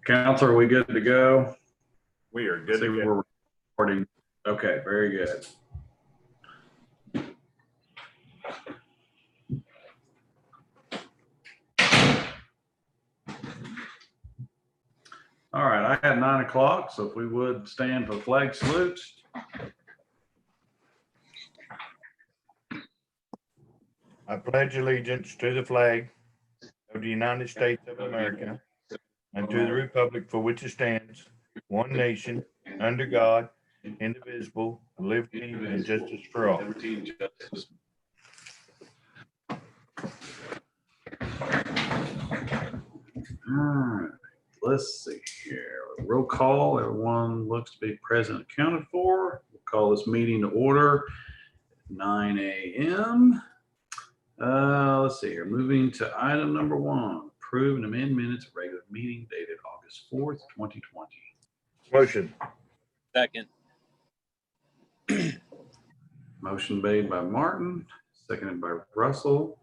Counselor, are we good to go? We are good to go. We're recording. Okay, very good. All right, I had 9 o'clock, so if we would stand for flag salutes. I pledge allegiance to the flag of the United States of America and to the republic for which it stands, one nation, under God, indivisible, with liberty and justice for all. All right, let's see here. Roll call. Everyone looks to be present, accounted for. We'll call this meeting to order. 9 a.m. Let's see here. Moving to item number 1. Approve and amend minutes of regular meeting dated August 4th, 2020. Motion. Second. Motion made by Martin, seconded by Russell.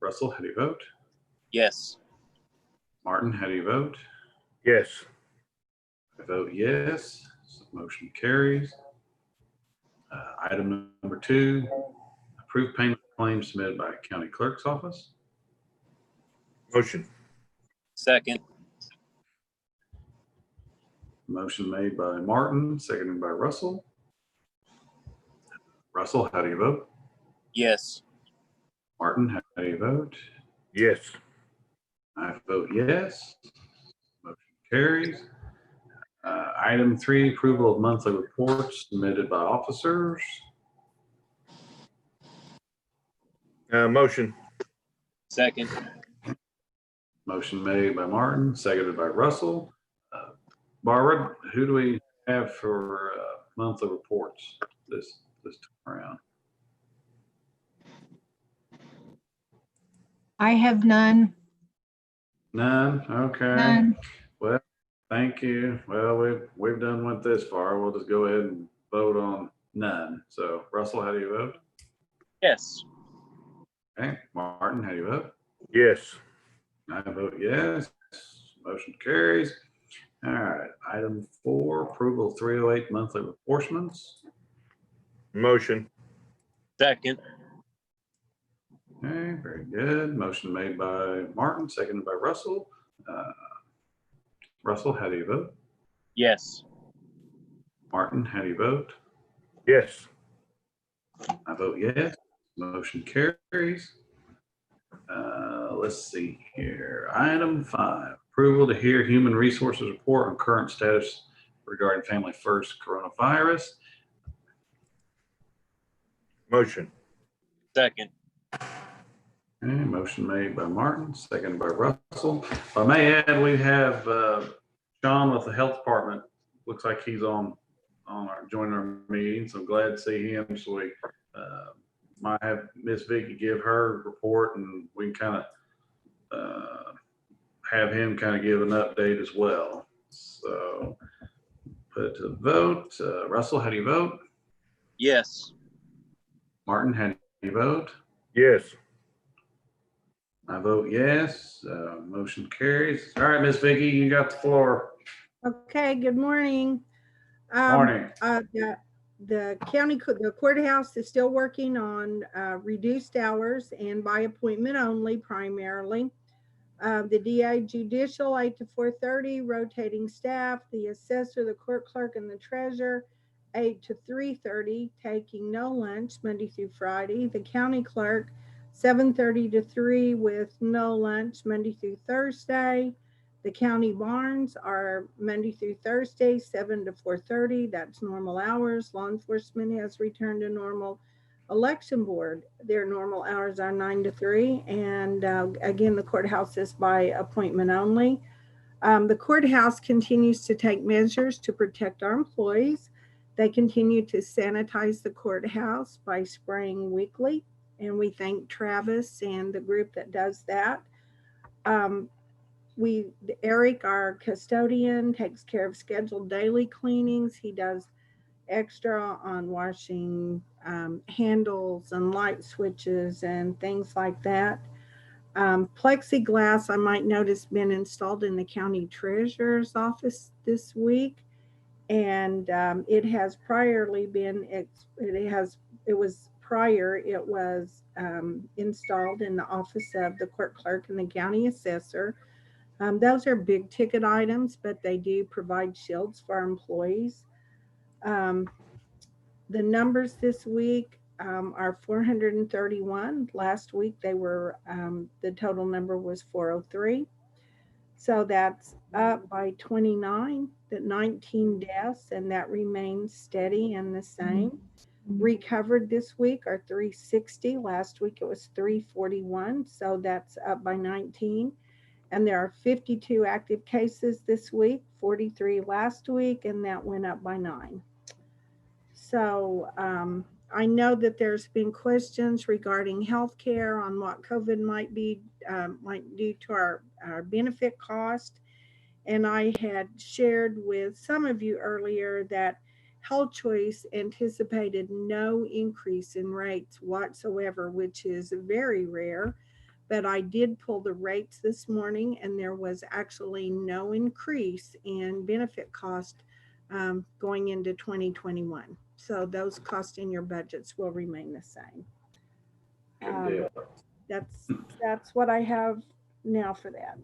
Russell, how do you vote? Yes. Martin, how do you vote? Yes. I vote yes. So motion carries. Item number 2, approve payment of claims submitted by County Clerk's Office. Motion. Second. Motion made by Martin, seconded by Russell. Russell, how do you vote? Yes. Martin, how do you vote? Yes. I vote yes. Motion carries. Item 3, approval of monthly reports submitted by officers. Motion. Second. Motion made by Martin, seconded by Russell. Barbara, who do we have for monthly reports this time around? I have none. None. Okay. None. Well, thank you. Well, we've done went this far. We'll just go ahead and vote on none. So, Russell, how do you vote? Yes. Okay. Martin, how do you vote? Yes. I vote yes. Motion carries. All right. Item 4, approval of 308 monthly apportionments. Motion. Second. Okay, very good. Motion made by Martin, seconded by Russell. Russell, how do you vote? Yes. Martin, how do you vote? Yes. I vote yes. Motion carries. Let's see here. Item 5, approval to hear Human Resources report on current status regarding Family First coronavirus. Motion. Second. Okay, motion made by Martin, seconded by Russell. If I may add, we have Sean with the Health Department. Looks like he's joining our meeting, so I'm glad to see him. So we might have Miss Vicky give her report, and we can kind of have him kind of give an update as well. So put it to the vote. Russell, how do you vote? Yes. Martin, how do you vote? Yes. I vote yes. Motion carries. All right, Miss Vicky, you got the floor. Okay, good morning. Morning. The courthouse is still working on reduced hours and by appointment only primarily. The DA judicial 8 to 4:30, rotating staff, the assessor, the court clerk, and the treasurer 8 to 3:30, taking no lunch Monday through Friday. The county clerk 7:30 to 3 with no lunch Monday through Thursday. The county barns are Monday through Thursday, 7 to 4:30. That's normal hours. Law enforcement has returned to normal. Election board, their normal hours are 9 to 3. And again, the courthouse is by appointment only. The courthouse continues to take measures to protect our employees. They continue to sanitize the courthouse by spraying weekly. And we thank Travis and the group that does that. Eric, our custodian, takes care of scheduled daily cleanings. He does extra on washing handles and light switches and things like that. Plexiglass, I might notice, been installed in the county treasurer's office this week. And it has priorly been, it was installed in the office of the court clerk and the county assessor. Those are big ticket items, but they do provide shields for our employees. The numbers this week are 431. Last week they were, the total number was 403. So that's up by 29, that 19 deaths, and that remains steady and the same. Recovered this week are 360. Last week it was 341, so that's up by 19. And there are 52 active cases this week, 43 last week, and that went up by 9. So I know that there's been questions regarding healthcare on what COVID might do to our benefit cost. And I had shared with some of you earlier that Health Choice anticipated no increase in rates whatsoever, which is very rare. But I did pull the rates this morning, and there was actually no increase in benefit cost going into 2021. So those costs in your budgets will remain the same. Good deal. That's what I have now for that.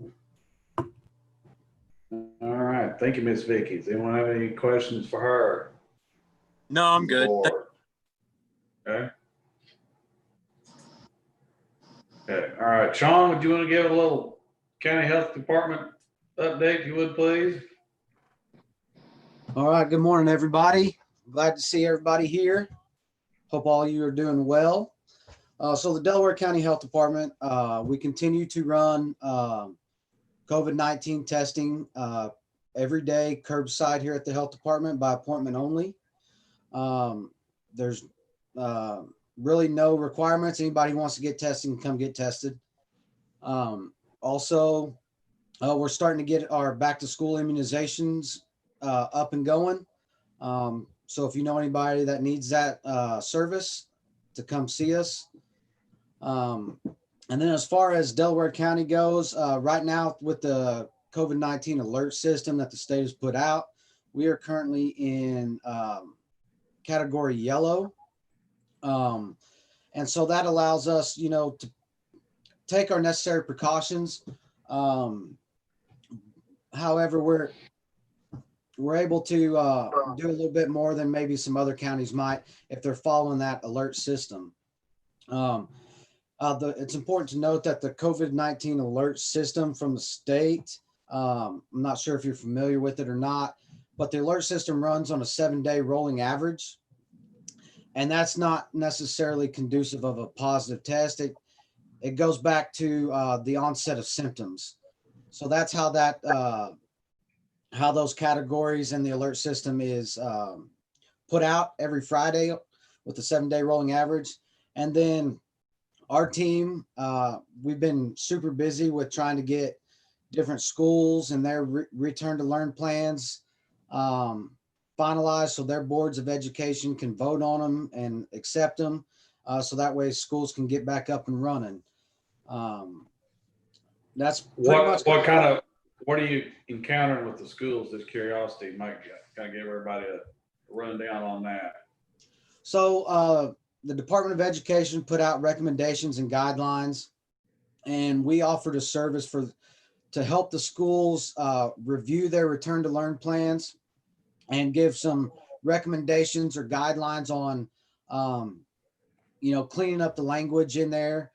All right. Thank you, Miss Vicky. Does anyone have any questions for her? No, I'm good. Okay. Okay. All right. Sean, would you want to give a little county health department update, if you would, please? All right, good morning, everybody. Glad to see everybody here. Hope all you are doing well. So the Delaware County Health Department, we continue to run COVID-19 testing every day, curbside here at the health department by appointment only. There's really no requirements. Anybody who wants to get tested can come get tested. Also, we're starting to get our back to school immunizations up and going. So if you know anybody that needs that service, to come see us. And then as far as Delaware County goes, right now with the COVID-19 alert system that the state has put out, we are currently in category yellow. And so that allows us, to take our necessary precautions. However, we're able to do a little bit more than maybe some other counties might if they're following that alert system. It's important to note that the COVID-19 alert system from the state, I'm not sure if you're familiar with it or not, but the alert system runs on a 7-day rolling average. And that's not necessarily conducive of a positive test. It goes back to the onset of symptoms. So that's how how those categories in the alert system is put out every Friday with the 7-day rolling average. And then our team, we've been super busy with trying to get different schools and their return to learn plans finalized so their boards of education can vote on them and accept them. So that way schools can get back up and running. That's pretty much what are you encountering with the schools? This curiosity might kind of give everybody a rundown on that. So the Department of Education put out recommendations and guidelines, and we offered a service to help the schools review their return to learn plans and give some recommendations or guidelines on, cleaning up the language in there,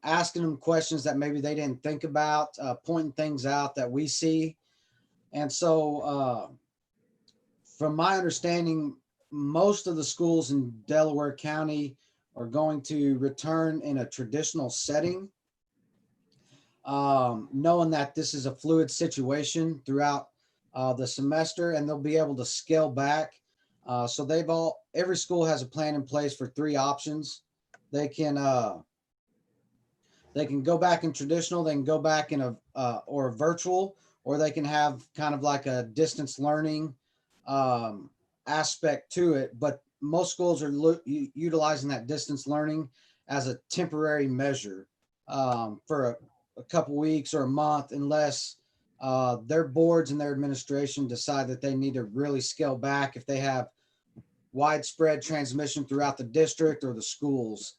asking them questions that maybe they didn't think about, pointing things out that we see. And so from my understanding, most of the schools in Delaware County are going to return in a traditional setting, knowing that this is a fluid situation throughout the semester, and they'll be able to scale back. So every school has a plan in place for 3 options. They can go back in traditional, they can go back in or virtual, or they can have kind of like a distance learning aspect to it. But most schools are utilizing that distance learning as a temporary measure for a couple weeks or a month unless their boards and their administration decide that they need to really scale back if they have widespread transmission throughout the district or the schools.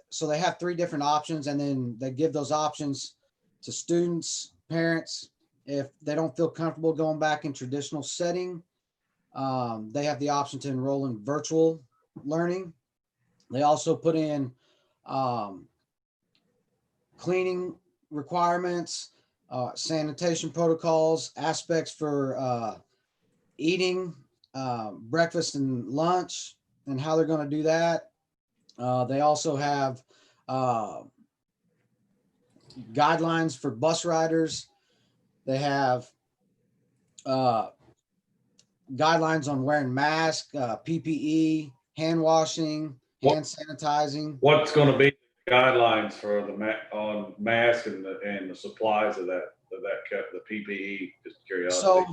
So they have 3 different options, and then they give those options to students, parents. If they don't feel comfortable going back in traditional setting, they have the option to enroll in virtual learning. They also put in cleaning requirements, sanitation protocols, aspects for eating breakfast and lunch, and how they're going to do that. They also have guidelines for bus riders. They have guidelines on wearing masks, PPE, hand washing, hand sanitizing. What's going to be the guidelines for on mask and the supplies of that the PPE? Just curiosity.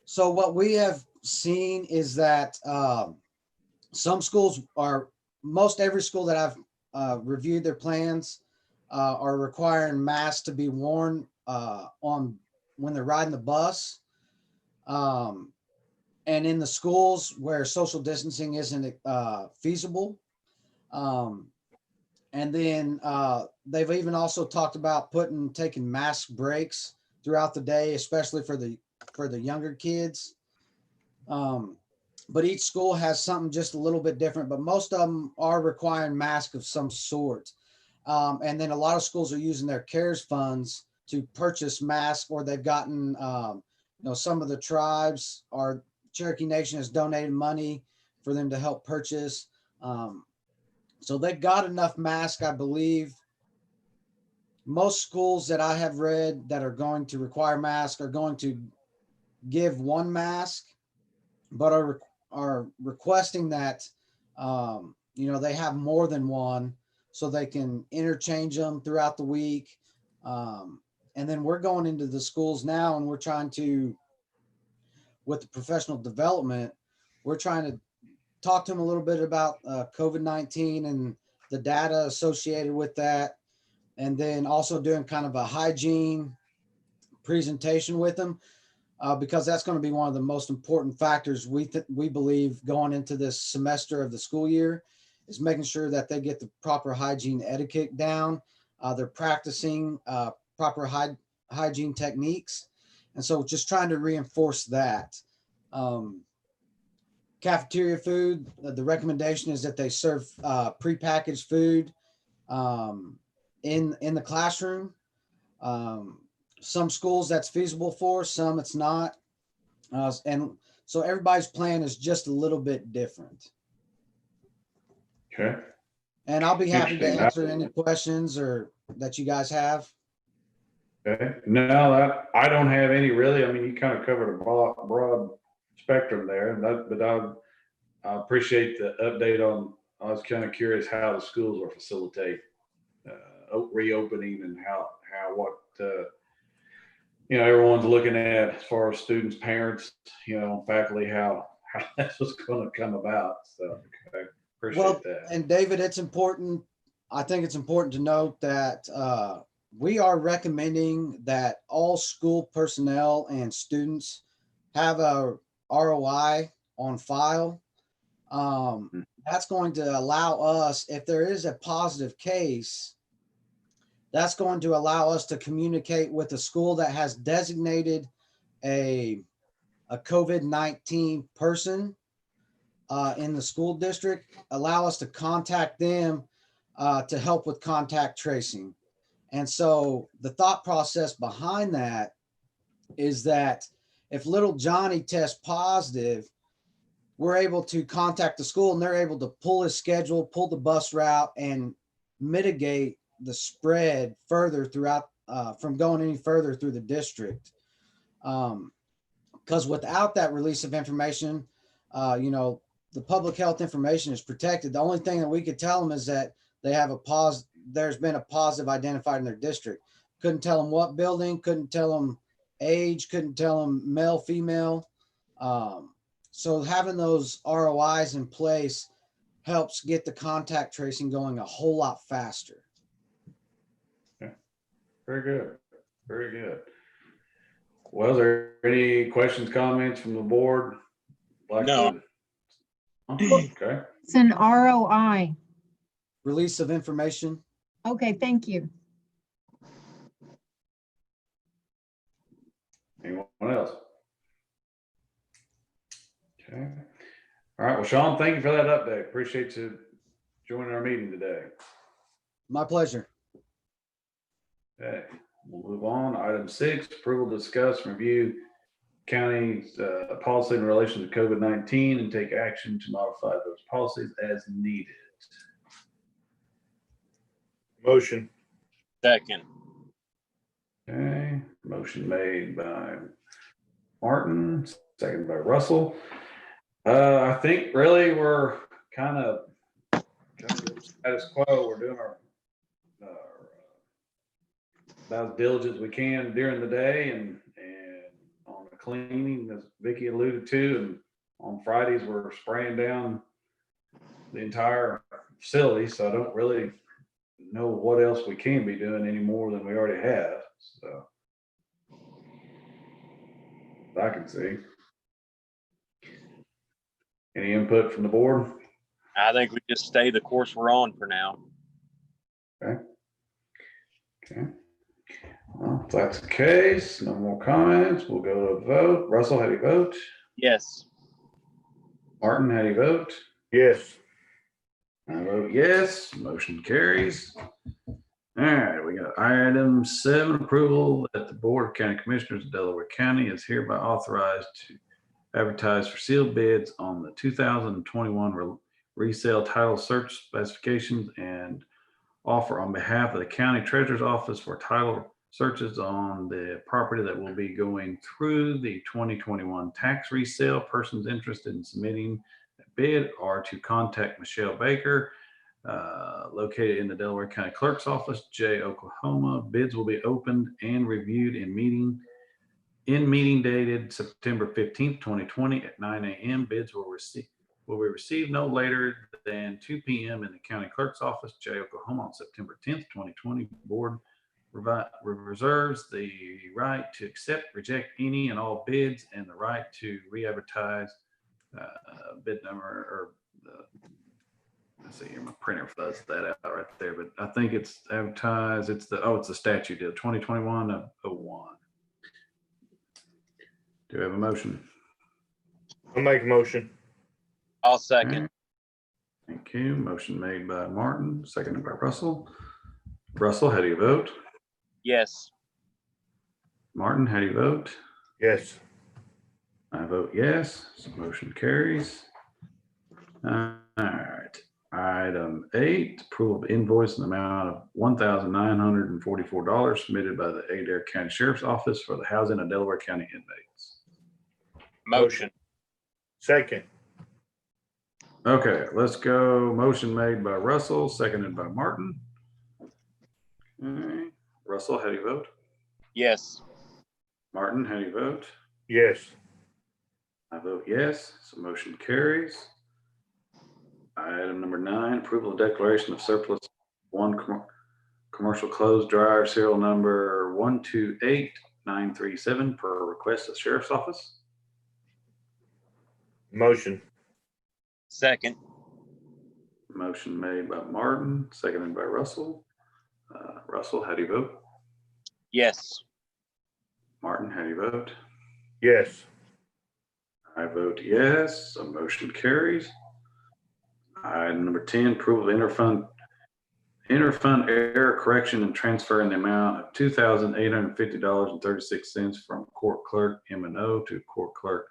So what we have seen is that some schools most every school that I've reviewed their plans are requiring masks to be worn on when they're riding the bus. And in the schools where social distancing isn't feasible. And then they've even also talked about taking mask breaks throughout the day, especially for the younger kids. But each school has something just a little bit different, but most of them are requiring masks of some sort. And then a lot of schools are using their CARES funds to purchase masks, or they've gotten, some of the tribes or Cherokee Nation has donated money for them to help purchase. So they've got enough masks, I believe. Most schools that I have read that are going to require masks are going to give one mask, but are requesting that they have more than one so they can interchange them throughout the week. And then we're going into the schools now, and we're trying to, with the professional development, we're trying to talk to them a little bit about COVID-19 and the data associated with that. And then also doing kind of a hygiene presentation with them, because that's going to be one of the most important factors we believe going into this semester of the school year, is making sure that they get the proper hygiene etiquette down. They're practicing proper hygiene techniques. And so just trying to reinforce that. Cafeteria food, the recommendation is that they serve prepackaged food in the classroom. Some schools that's feasible for, some it's not. And so everybody's plan is just a little bit different. Okay. And I'll be happy to Interesting. answer any questions or that you guys have. Okay. No, I don't have any really. I mean, you kind of covered a broad spectrum there, but I appreciate the update on. I was kind of curious how the schools will facilitate reopening and what everyone's looking at as far as students, parents, faculty, how that's what's going to come about. So okay, appreciate that. And David, I think it's important to note that we are recommending that all school personnel and students have a ROI on file. That's going to allow us, if there is a positive case, that's going to allow us to communicate with the school that has designated a COVID-19 person in the school district, allow us to contact them to help with contact tracing. And so the thought process behind that is that if little Johnny tests positive, we're able to contact the school and they're able to pull his schedule, pull the bus route, and mitigate the spread further throughout from going any further through the district. Because without that release of information, the public health information is protected. The only thing that we could tell them is that they have there's been a positive identified in their district. Couldn't tell them what building, couldn't tell them age, couldn't tell them male, female. So having those ROIs in place helps get the contact tracing going a whole lot faster. Very good. Very good. Well, is there any questions, comments from the board? No. Okay. It's an ROI. Release of information. Okay, thank you. Anyone else? Okay. All right. Well, Sean, thank you for that update. Appreciate you joining our meeting today. My pleasure. Okay. We'll move on. Item 6, approval to discuss and review county's policy in relation to COVID-19 and take action to modify those policies as needed. Motion. Second. Okay. Motion made by Martin, seconded by Russell. I think really we're kind of status quo. We're doing our about as diligent as we can during the day and on the cleaning, as Vicky alluded to, and on Fridays we're spraying down the entire facility. So I don't really know what else we can be doing any more than we already have. So I can see. Any input from the board? I think we just stay the course we're on for now. Okay. Well, if that's the case, no more comments. We'll go to a vote. Russell, how do you vote? Yes. Martin, how do you vote? Yes. I vote yes. Motion carries. All right, we got item 7, approval that the Board of County Commissioners of Delaware County is hereby authorized to advertise for sealed bids on the 2021 resale title search specifications and offer on behalf of the county treasurer's office for title searches on the property that will be going through the 2021 tax resale. Persons interested in submitting a bid are to contact Michelle Baker, located in the Delaware County Clerk's Office, Jay, Oklahoma. Bids will be opened and reviewed in meeting dated September 15th, 2020 at 9 a.m. Bids will be received no later than 2 p.m. in the county clerk's office, Jay, Oklahoma, on September 10th, 2020. Board reserves the right to accept, reject any and all bids and the right to re-advertise bid number or let's see here, my printer fuzz that out right there, but I think it's advertised. It's the statute deal 2021-01. Do we have a motion? I'll make a motion. I'll second. Thank you. Motion made by Martin, seconded by Russell. Russell, how do you vote? Yes. Martin, how do you vote? Yes. I vote yes. So motion carries. All right. Item 8, approval of invoice in the amount of $1,944 submitted by the Adair County Sheriff's Office for the housing of Delaware County inmates. Motion. Second. Okay, let's go. Motion made by Russell, seconded by Martin. Okay. Russell, how do you vote? Yes. Martin, how do you vote? Yes. I vote yes, so motion carries. Item number 9, approval of declaration of surplus 1 commercial clothes dryer, serial number 128937 per request of Sheriff's Office. Motion. Second. Motion made by Martin, seconded by Russell. Russell, how do you vote? Yes. Martin, how do you vote? Yes. I vote yes, so motion carries. Item number 10, approval of interfund error correction and transfer in the amount of $2,850.36 from court clerk M&O to court clerk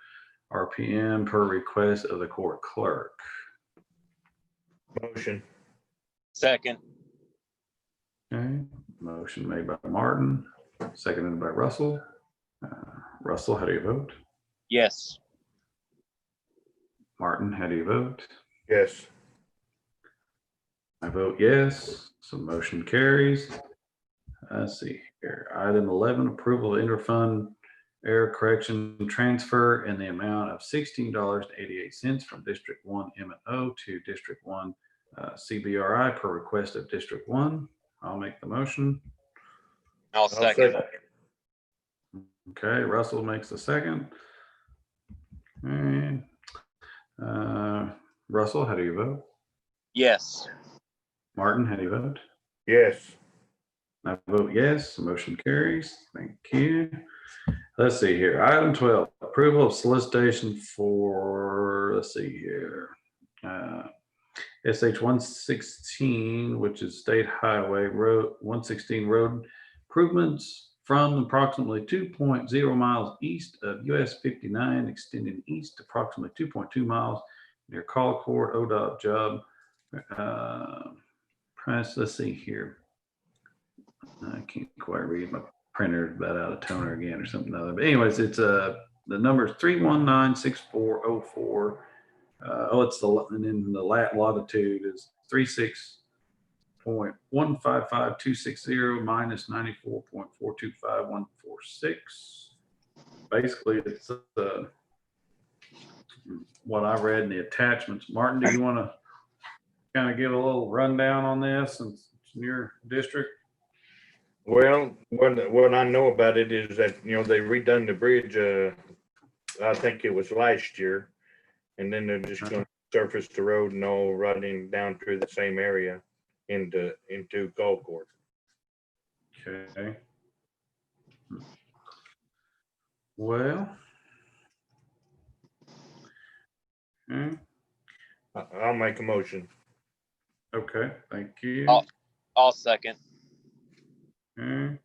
RPM per request of the court clerk. Motion. Second. Okay, motion made by Martin, seconded by Russell. Russell, how do you vote? Yes. Martin, how do you vote? Yes. I vote yes, so motion carries. Let's see here. Item 11, approval of interfund error correction transfer in the amount of $16.88 from District 1 M&O to District 1 CBRI per request of District 1. I'll make the motion. I'll second. Okay, Russell makes the second. And Russell, how do you vote? Yes. Martin, how do you vote? Yes. I vote yes, motion carries. Thank you. Let's see here. Item 12, approval of solicitation for, let's see here. SH 116, which is State Highway Road 116 road improvements from approximately 2.0 miles east of US 59, extending east approximately 2.2 miles near Colcord ODOT job. Price, let's see here. I can't quite read, my printer about out of toner again or something other. But anyways, it's the number is 3196404. It's and then the latitude is 36.155260 minus 94.425146. Basically, it's what I read in the attachments. Martin, do you want to kind of give a little rundown on this since it's in your district? Well, what I know about it is that, they redone the bridge, I think it was last year. And then they're just going to surface the road and all running down through the same area into Colcord. Okay. Well. Okay. I'll make a motion. Okay, thank you. I'll second. Okay.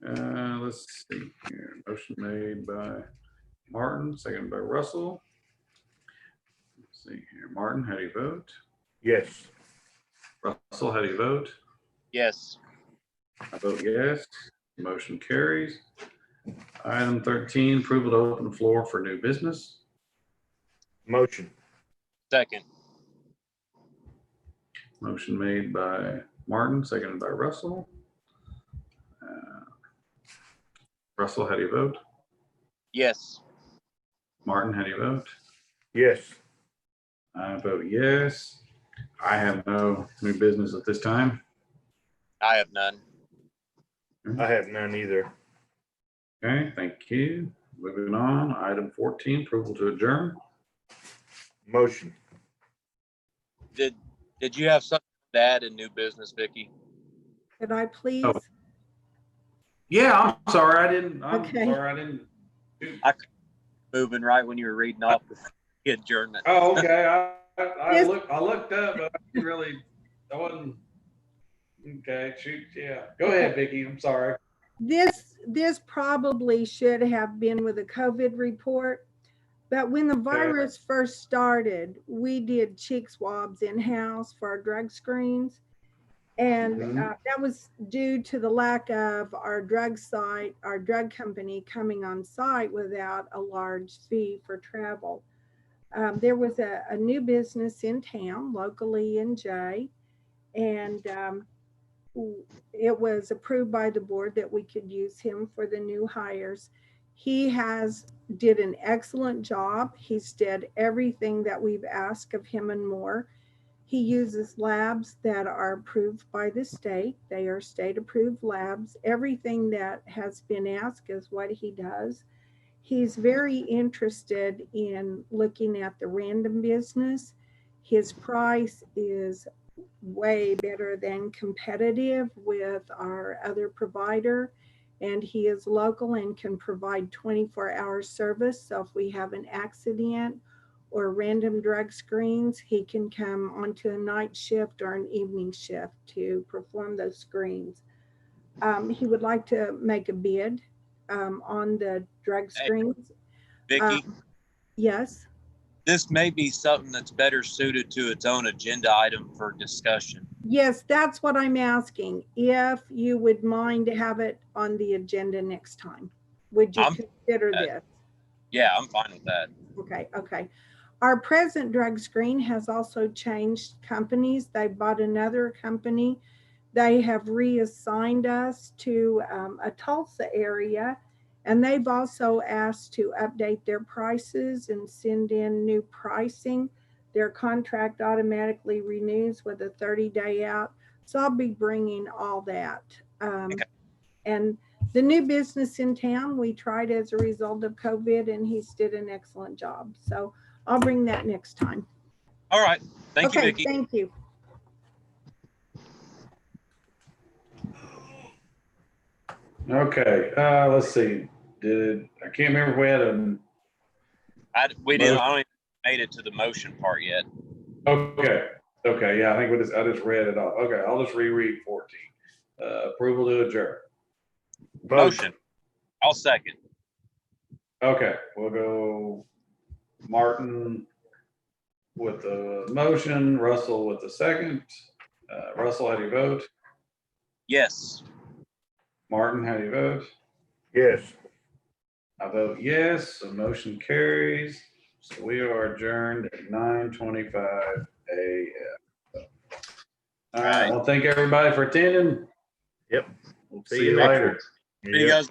Let's see here. Motion made by Martin, seconded by Russell. Let's see here. Martin, how do you vote? Yes. Russell, how do you vote? Yes. I vote yes. Motion carries. Item 13, approval to open the floor for new business. Motion. Second. Motion made by Martin, seconded by Russell. Russell, how do you vote? Yes. Martin, how do you vote? Yes. I vote yes. I have no new business at this time. I have none. I have none either. Okay, thank you. Moving on, item 14, approval to adjourn. Motion. Did you have something to add in new business, Vicky? Could I please? Oh. Yeah, I'm sorry. I didn't. Okay. Sorry, I didn't. Moving right when you were reading off the adjournment. Oh, okay. I Yes. looked up, but I didn't really. I wasn't. Okay, shoot. Yeah. Go ahead, Vicky. I'm sorry. This probably should have been with a COVID report, but when the virus first started, we did cheek swabs in-house for our drug screens. And that was due to the lack of our drug company coming on site without a large fee for travel. There was a new business in town, locally in Jay, and it was approved by the board that we could use him for the new hires. He did an excellent job. He's did everything that we've asked of him and more. He uses labs that are approved by the state. They are state approved labs. Everything that has been asked is what he does. He's very interested in looking at the random business. His price is way better than competitive with our other provider. And he is local and can provide 24-hour service. So if we have an accident or random drug screens, he can come onto a night shift or an evening shift to perform those screens. He would like to make a bid on the drug screens. Vicky, Yes. this may be something that's better suited to its own agenda item for discussion. Yes, that's what I'm asking. If you would mind to have it on the agenda next time, would you consider this? Yeah, I'm fine with that. Okay. Our present drug screen has also changed companies. They bought another company. They have reassigned us to a Tulsa area, and they've also asked to update their prices and send in new pricing. Their contract automatically renews with a 30-day out. So I'll be bringing all that. Okay. And the new business in town, we tried as a result of COVID, and he's did an excellent job. So I'll bring that next time. All right. Thank you, Okay, Vicki. thank you. Okay, let's see. I can't remember if we had We didn't. I don't even made it to the motion part yet. okay, yeah, I think I just read it off. Okay, I'll just reread 14. Approval to adjourn. Motion. I'll second. Okay, we'll go Martin with the motion, Russell with the second. Russell, how do you vote? Yes. Martin, how do you vote? Yes. I vote yes, the motion carries. So we are adjourned at 9:25 a.m. All right, well, thank everybody for attending. Yep. We'll see you later. See you guys.